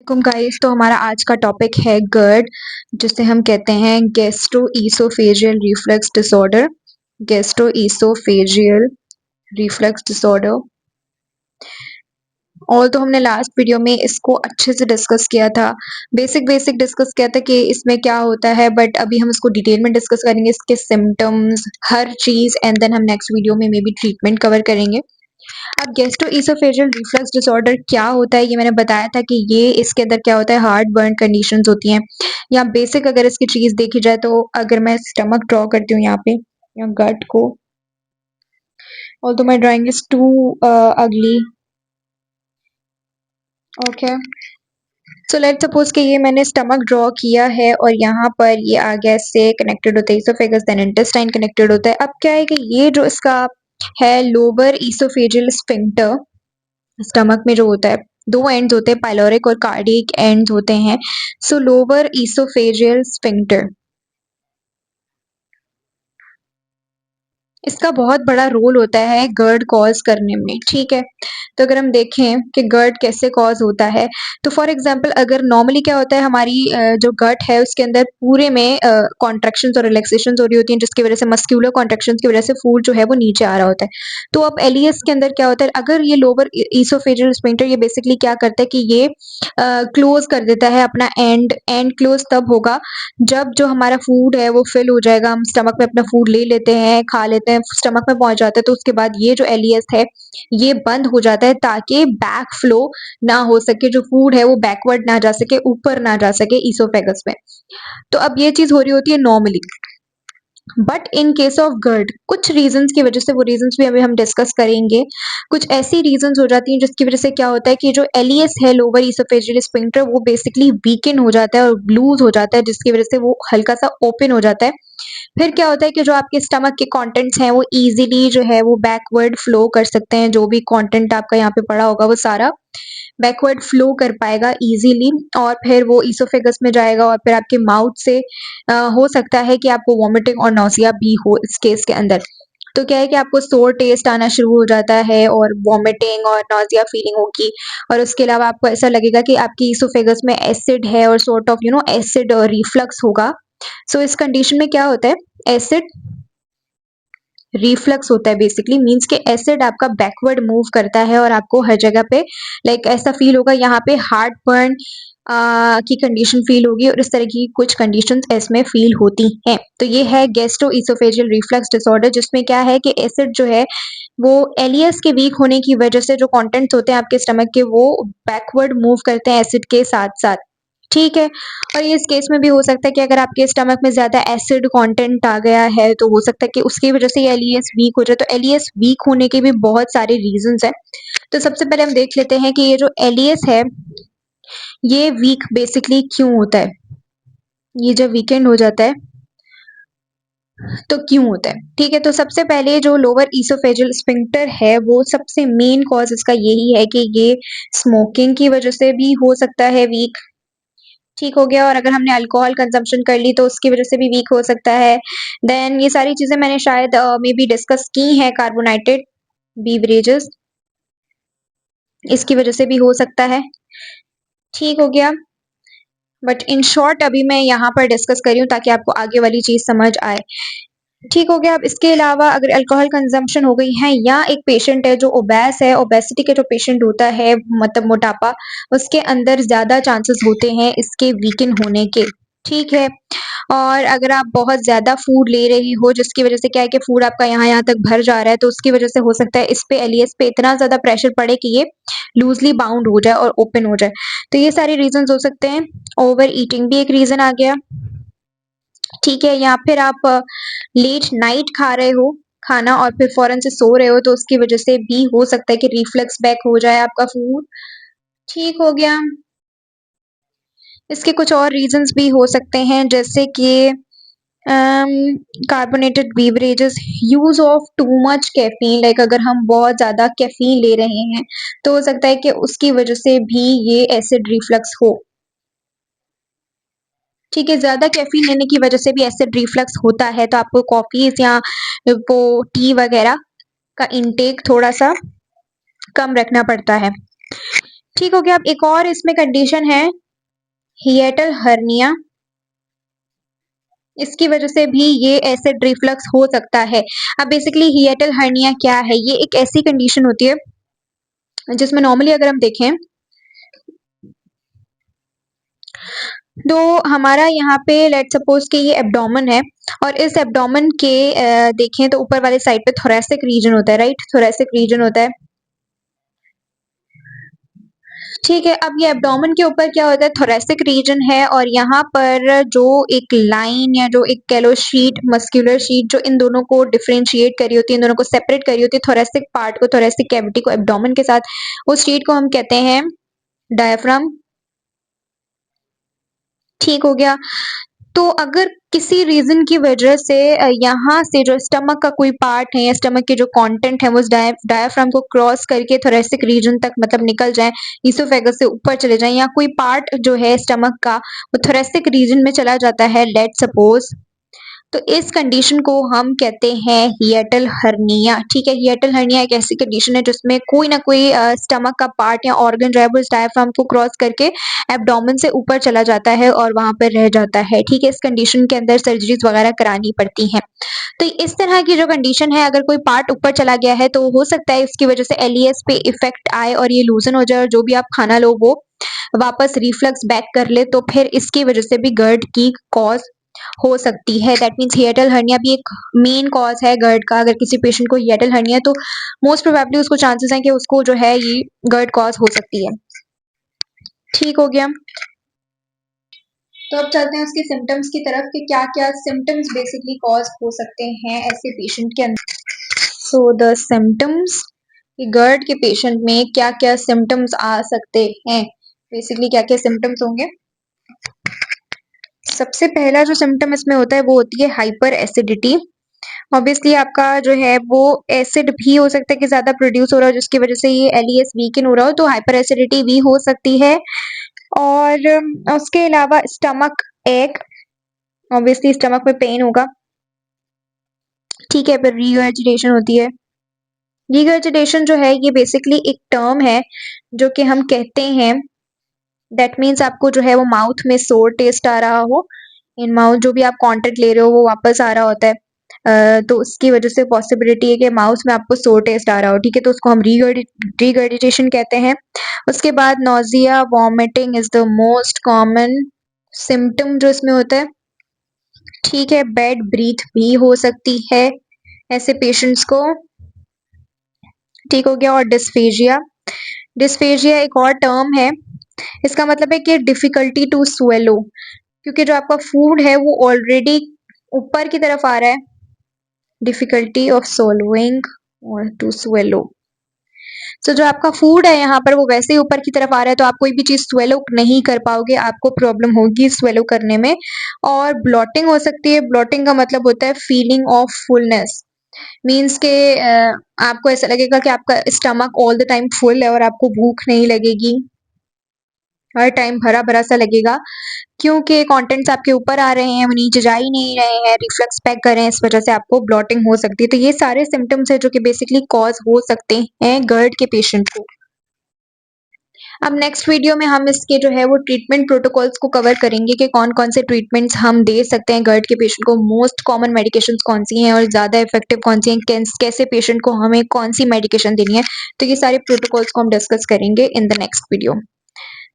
Welcome guys. तो हमारा आज का टॉपिक है GERD, जिसे हम कहते हैं gastroesophageal reflux disorder. Gastroesophageal reflux disorder. और तो हमने लास्ट वीडियो में इसको अच्छे से डिस्कस किया था, बेसिक डिस्कस किया था कि इसमें क्या होता है, बट अभी हम इसको डिटेल में डिस्कस करेंगे, इसके सिम्टम्स, हर चीज़, एंड देन हम नेक्स्ट वीडियो में मे बी ट्रीटमेंट कवर करेंगे। अब गैस्ट्रोइसोफेजियल रिफ्लक्स डिसऑर्डर क्या होता है, ये मैंने बताया था कि ये इसके अंदर क्या होता है, हार्ट बर्न कंडीशंस होती हैं। या बेसिक अगर इसकी चीज़ देखी जाए तो अगर मैं स्टमक ड्रॉ करती हूँ यहाँ पे या गट को, although my drawing is too ugly. Okay, so let's suppose कि ये मैंने स्टमक ड्रॉ किया है और यहाँ पर ये आगे से कनेक्टेड होता है इसोफेगस, देन इंटेस्टाइन कनेक्टेड होता है। अब क्या है कि ये जो इसका है लोअर इसोफेजियल स्फिंक्टर, स्टमक में जो होता है, दो एंड्स होते हैं, पाइलोरिक और कार्डियक एंड्स होते हैं। सो लोअर इसोफेजियल स्फिंक्टर, इसका बहुत बड़ा रोल होता है GERD कॉज करने में। ठीक है, तो अगर हम देखें कि GERD कैसे कॉज होता है, तो फॉर एग्जांपल अगर नॉर्मली क्या होता है, हमारी जो गट है उसके अंदर पूरे में कॉन्ट्रैक्शंस और रिलैक्सेशंस हो रही होती हैं, जिसकी वजह से मस्क्यूलर कॉन्ट्रैक्शंस की वजह से फूड जो है वो नीचे आ रहा होता है। तो अब एलियस के अंदर क्या होता है, अगर ये लोअर इसोफेजियल स्फिंक्टर, ये बेसिकली क्या करता है कि ये क्लोज कर देता है अपना एंड क्लोज तब होगा जब जो हमारा फूड है वो फिल हो जाएगा, हम स्टमक में अपना फूड ले लेते हैं, खा लेते हैं, स्टमक में पहुंच जाता है, तो उसके बाद ये जो एलियस है ये बंद हो जाता है ताकि बैक फ्लो ना हो सके, जो फूड है वो बैकवर्ड ना जा सके, ऊपर ना जा सके इसोफेगस में। तो अब ये चीज हो रही होती है normally, but in case of GERD कुछ रीजंस की वजह से, वो रीजंस भी अभी हम डिस्कस करेंगे, कुछ ऐसी रीजंस हो जाती हैं जिसकी वजह से क्या होता है कि जो एलियस है लोअर इसोफेजियल स्फिंक्टर वो बेसिकली वीकन हो जाता है और लूज हो जाता है, जिसकी वजह से वो हल्का सा ओपन हो जाता है। फिर क्या होता है कि जो आपके स्टमक के कंटेंट्स हैं वो इजीली जो है वो बैकवर्ड फ्लो कर सकते हैं, जो भी कंटेंट आपका यहाँ पे पड़ा होगा वो सारा बैकवर्ड फ्लो कर पाएगा इजीली, और फिर वो इसोफेगस में जाएगा और फिर आपके माउथ से हो सकता है कि आपको वॉमिटिंग और नौसिया भी हो इस केस के अंदर। तो क्या है कि आपको सोर टेस्ट आना शुरू हो जाता है और वॉमिटिंग और नौसिया फीलिंग होगी, और उसके अलावा आपको ऐसा लगेगा कि आपकी इसोफेगस में एसिड है और सॉर्ट ऑफ एसिड और रिफ्लक्स होगा। सो इस कंडीशन में क्या होता है, एसिड रिफ्लक्स होता है, बेसिकली मींस के एसिड आपका बैकवर्ड मूव करता है और आपको हर जगह पे लाइक ऐसा फील होगा, यहाँ पे हार्ट बर्न की कंडीशन फील होगी, और इस तरह की कुछ कंडीशंस इसमें फील होती हैं। तो ये है गैस्ट्रोइसोफेजियल रिफ्लक्स डिसऑर्डर, जिसमें क्या है कि एसिड जो है वो एलियस के वीक होने की वजह से जो कंटेंट्स होते हैं आपके स्टमक के वो बैकवर्ड मूव करते हैं एसिड के साथ साथ। ठीक है, और ये इस केस में भी हो सकता है कि अगर आपके स्टमक में ज़्यादा एसिड कंटेंट आ गया है तो हो सकता है कि उसकी वजह से ये एलियस वीक हो जाए। तो एलियस वीक होने के भी बहुत सारे रीजंस हैं। तो सबसे पहले हम देख लेते हैं कि ये जो एलियस है ये वीक बेसिकली क्यों होता है, ये जब वीकेंड हो जाता है तो क्यों होता है। ठीक है, तो सबसे पहले जो लोअर इसोफेजियल स्फिंक्टर है वो सबसे मेन कॉज इसका यही है कि ये स्मोकिंग की वजह से भी हो सकता है वीक। ठीक हो गया, और अगर हमने अल्कोहल कंजम्पशन कर ली तो उसकी वजह से भी वीक हो सकता है। देन ये सारी चीज़ें मैंने शायद मे बी डिस्कस की हैं, कार्बोनेटेड बीवरेजेस, इसकी वजह से भी हो सकता है। ठीक हो गया, बट इन शॉर्ट अभी मैं यहाँ पर डिस्कस कर रही हूँ ताकि आपको आगे वाली चीज़ समझ आए। ठीक हो गया। अब इसके अलावा अगर अल्कोहल कंजम्पशन हो गई है, या एक पेशेंट है जो ओबेस है, ओबेसिटी के जो पेशेंट होता है मतलब मोटापा, उसके अंदर ज़्यादा चांसेस होते हैं इसके वीकन होने के। ठीक है, और अगर आप बहुत ज़्यादा फूड ले रही हो जिसकी वजह से क्या है कि फूड आपका यहाँ तक भर जा रहा है, तो उसकी वजह से हो सकता है इस पे एलियस पे इतना ज़्यादा प्रेशर पड़े कि ये लूजली बाउंड हो जाए और ओपन हो जाए। तो ये सारे रीजंस हो सकते हैं। ओवर ईटिंग भी एक रीज़न आ गया। ठीक है, या फिर आप लेट नाइट खा रहे हो खाना और फिर फौरन से सो रहे हो, तो उसकी वजह से भी हो सकता है कि रिफ्लक्स बैक हो जाए आपका फूड। ठीक हो गया, इसके कुछ और रीजंस भी हो सकते हैं, जैसे कि carbonated beverages, use of too much caffeine, like अगर हम बहुत ज़्यादा कैफीन ले रहे हैं तो हो सकता है कि उसकी वजह से भी ये एसिड रिफ्लक्स हो। ठीक है, ज़्यादा कैफीन लेने की वजह से भी एसिड रिफ्लक्स होता है, तो आपको कॉफ़ीज़ या वो टी वगैरह का इंटेक थोड़ा सा कम रखना पड़ता है। ठीक हो गया। अब एक और इसमें कंडीशन है हिएटल हर्निया, इसकी वजह से भी ये एसिड रिफ्लक्स हो सकता है। अब बेसिकली हिएटल हर्निया क्या है? ये एक ऐसी कंडीशन होती है जिसमें नॉर्मली अगर हम देखें तो हमारा यहाँ पे लेट्स सपोज कि ये एब्डोमेन है और इस एब्डोमेन के देखें तो ऊपर वाले साइड पे थोरेसिक रीजन होता है, राइट? थोरेसिक रीजन होता है, ठीक है। अब ये एब्डोमेन के ऊपर क्या होता है? थोरेसिक रीजन है और यहाँ पर जो एक लाइन या जो एक कह लो शीट, मस्कुलर शीट जो इन दोनों को डिफरेंशिएट करी होती है, इन दोनों को सेपरेट करी होती है, थोरेसिक पार्ट को, थोरेसिक कैविटी को एब्डोमेन के साथ, उस शीट को हम कहते हैं डायफ्राम। ठीक हो गया। तो अगर किसी रीजन की वजह से यहाँ से जो स्टमक का कोई पार्ट है या स्टमक के जो कंटेंट है वो उस डायफ्राम को क्रॉस करके थोरेसिक रीजन तक मतलब निकल जाए, ईसोफेगस से ऊपर चले जाए, या कोई पार्ट जो है स्टमक का वो थोरेसिक रीजन में चला जाता है लेट सपोज, तो इस कंडीशन को हम कहते हैं हिएटल हर्निया। ठीक है, हिएटल हर्निया एक ऐसी कंडीशन है जिसमें कोई ना कोई स्टमक का पार्ट या ऑर्गन जो है वो इस डायफ्राम को क्रॉस करके एब्डोमेन से ऊपर चला जाता है और वहां पर रह जाता है। ठीक है, इस कंडीशन के अंदर सर्जरीज वगैरह करानी पड़ती हैं। तो इस तरह की जो कंडीशन है, अगर कोई पार्ट ऊपर चला गया है तो हो सकता है इसकी वजह से एलईएस पे इफेक्ट आए और ये लूजन हो जाए और जो भी आप खाना लो वो वापस रिफ्लक्स बैक कर ले, तो फिर इसकी वजह से भी गर्ड की कॉज हो सकती है। दैट मीन्स हिएटल हर्निया भी एक मेन कॉज है गर्ड का। अगर किसी पेशेंट को हिएटल हर्निया है तो मोस्ट प्रोबेबली उसको चांसेस हैं कि उसको जो है ये गर्ड कॉज हो सकती है। ठीक हो गया। तो अब चलते हैं उसके सिम्टम्स की तरफ कि क्या क्या सिम्टम्स बेसिकली कॉज हो सकते हैं ऐसे पेशेंट के अंदर। सो द सिम्टम्स, गर्ड के पेशेंट में क्या क्या सिम्टम्स आ सकते हैं, बेसिकली क्या क्या सिम्टम्स होंगे। सबसे पहला जो सिम्टम इसमें होता है वो होती है हाइपर एसिडिटी। ऑब्वियसली आपका जो है वो एसिड भी हो सकता है कि ज्यादा प्रोड्यूस हो रहा हो जिसकी वजह से ये एलईएस वीकन हो रहा हो, तो हाइपर एसिडिटी भी हो सकती है। और उसके अलावा स्टमक एक, ऑब्वियसली स्टमक में पेन होगा। ठीक है, फिर रीगर्जिटेशन होती है। रीगर्जिटेशन जो है ये बेसिकली एक टर्म है जो कि हम कहते हैं, दैट मीन्स आपको जो है वो माउथ में सोर टेस्ट आ रहा हो, इन माउथ जो भी आप कंटेंट ले रहे हो वो वापस आ रहा होता है। तो उसकी वजह से पॉसिबिलिटी है कि माउथ में आपको सोर टेस्ट आ रहा हो। ठीक है, तो उसको हम रीगर्जिटेशन कहते हैं। उसके बाद nausea vomiting is the most common symptom जो इसमें होता है। ठीक है, बैड ब्रीथ भी हो सकती है ऐसे पेशेंट्स को। ठीक हो गया। और डिस्फेजिया, डिस्फेजिया एक और टर्म है, इसका मतलब है कि डिफिकल्टी टू स्वेलो, क्योंकि जो आपका फूड है वो ऑलरेडी ऊपर की तरफ आ रहा है, डिफिकल्टी ऑफ सोलोइंग और टू स्वेलो। सो जो आपका फूड है यहाँ पर वो वैसे ही ऊपर की तरफ आ रहा है, तो आप कोई भी चीज स्वेलो नहीं कर पाओगे, आपको प्रॉब्लम होगी स्वेलो करने में। और ब्लॉटिंग हो सकती है। ब्लॉटिंग का मतलब होता है फीलिंग ऑफ फुलनेस, मीन्स के आपको ऐसा लगेगा कि आपका stomach all the time full है और आपको भूख नहीं लगेगी, हर टाइम भरा भरा सा लगेगा, क्योंकि कंटेंट्स आपके ऊपर आ रहे हैं, वो नीचे जा ही नहीं रहे हैं, रिफ्लक्स पैक कर रहे हैं, इस वजह से आपको ब्लॉटिंग हो सकती है। तो ये सारे सिम्टम्स है जो कि बेसिकली कॉज हो सकते हैं गर्ड के पेशेंट को। अब नेक्स्ट वीडियो में हम इसके जो है वो ट्रीटमेंट प्रोटोकॉल्स को कवर करेंगे कि कौन कौन से ट्रीटमेंट्स हम दे सकते हैं गर्ड के पेशेंट को, मोस्ट कॉमन मेडिकेशंस कौन सी हैं और ज़्यादा इफेक्टिव कौन सी हैं, कैसे पेशेंट को हमें कौन सी मेडिकेशन देनी है। तो ये सारे प्रोटोकॉल्स को हम डिस्कस करेंगे इन द नेक्स्ट वीडियो।